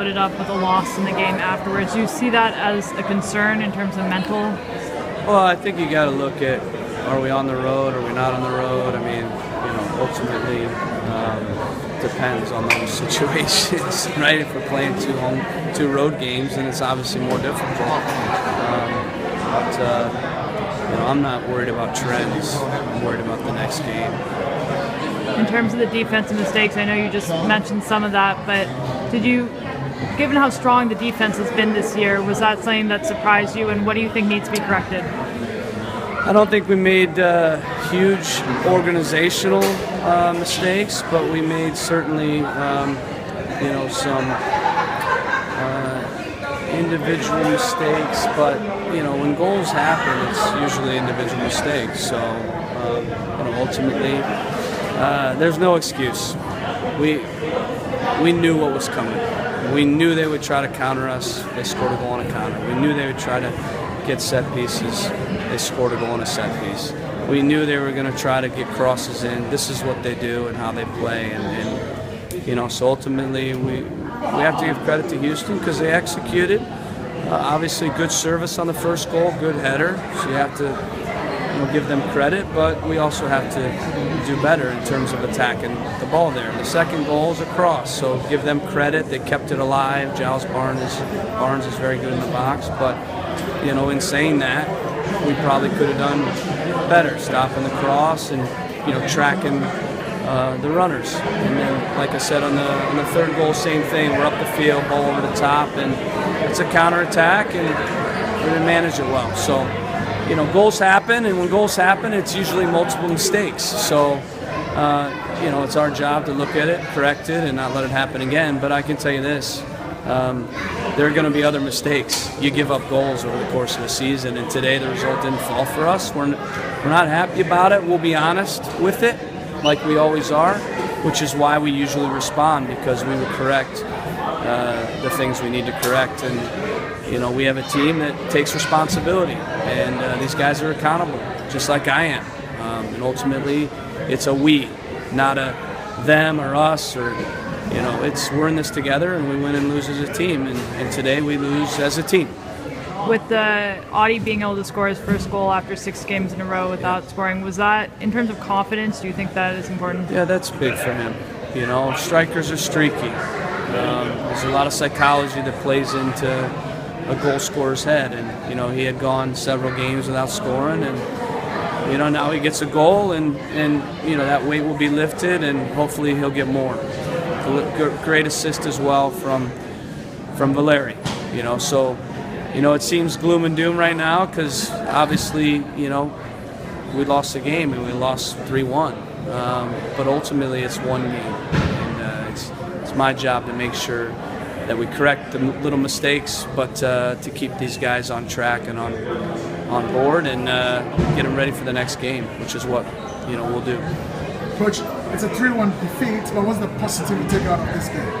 followed it up with a loss in the game afterwards. Do you see that as a concern in terms of mental? Well, I think you got to look at, are we on the road, are we not on the road? I mean, ultimately depends on those situations, right? If we're playing two road games, then it's obviously more difficult. I'm not worried about trends. I'm worried about the next game. In terms of the defensive mistakes, I know you just mentioned some of that, but given how strong the defense has been this year, was that something that surprised you, and what do you think needs to be corrected? I don't think we made huge organizational mistakes, but we made certainly, some individual mistakes. But when goals happen, it's usually individual mistakes. So ultimately, there's no excuse. We knew what was coming. We knew they would try to counter us. They scored a goal on a counter. We knew they would try to get set pieces. They scored a goal on a set piece. We knew they were going to try to get crosses in. This is what they do and how they play. And so ultimately we have to give credit to Houston because they executed. Obviously, good service on the first goal, good header. So you have to give them credit, but we also have to do better in terms of attacking the ball there. The second goal is a cross, so give them credit. They kept it alive. Giles Barnes is very good in the box, but in saying that, we probably could have done better, stopping the cross and tracking the runners. And then, like I said, on the third goal, same thing. We're up the field, ball over the top, and it's a counterattack, and we didn't manage it well. So. Goals happen, and when goals happen, it's usually multiple mistakes. So, it's our job to look at it, correct it, and not let it happen again. But I can tell you this, there are going to be other mistakes. You give up goals over the course of a season, and today the result didn't fall for us. We're not happy about it. We'll be honest with it, like we always are, which is why we usually respond, because we will correct the things we need to correct. And we have a team that takes responsibility, and these guys are accountable, just like I am. And ultimately, it's a we, not a them or us, or we're in this together, and we win and lose as a team. And today we lose as a team. With Audie being able to score his first goal after 6 games in a row without scoring, was that, in terms of confidence, do you think that is important? Yeah, that's big for him. Strikers are streaky. There's a lot of psychology that plays into a goal scorer's head, and he had gone several games without scoring, and now he gets a goal, and that weight will be lifted, and hopefully he'll get more. Great assist as well from Valeri. So it seems gloom and doom right now because obviously we lost the game and we lost 3-1, but ultimately it's one game, and it's my job to make sure that we correct the little mistakes, but to keep these guys on track and on board, and get them ready for the next game, which is what we'll do. Coach, it's a 3-1 defeat, but what's the positive you take out of this game?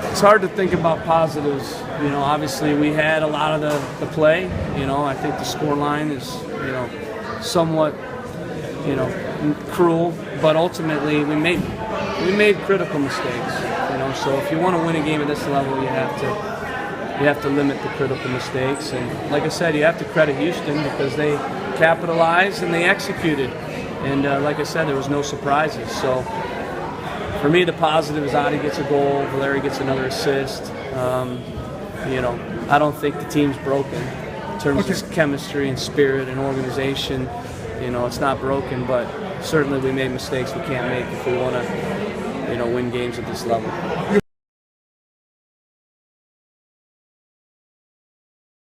It's hard to think about positives. Obviously we had a lot of the play. I think the score line is somewhat cruel, but ultimately we made critical mistakes, so if you want to win a game at this level, you have to limit the critical mistakes. And like I said, you have to credit Houston because they capitalized and they executed. And like I said, there was no surprises. So for me, the positive is Audie gets a goal, Valeri gets another assist. I don't think the team's broken in terms of chemistry and spirit and organization. It's not broken, but certainly we made mistakes we can't make if we want to win games at this level.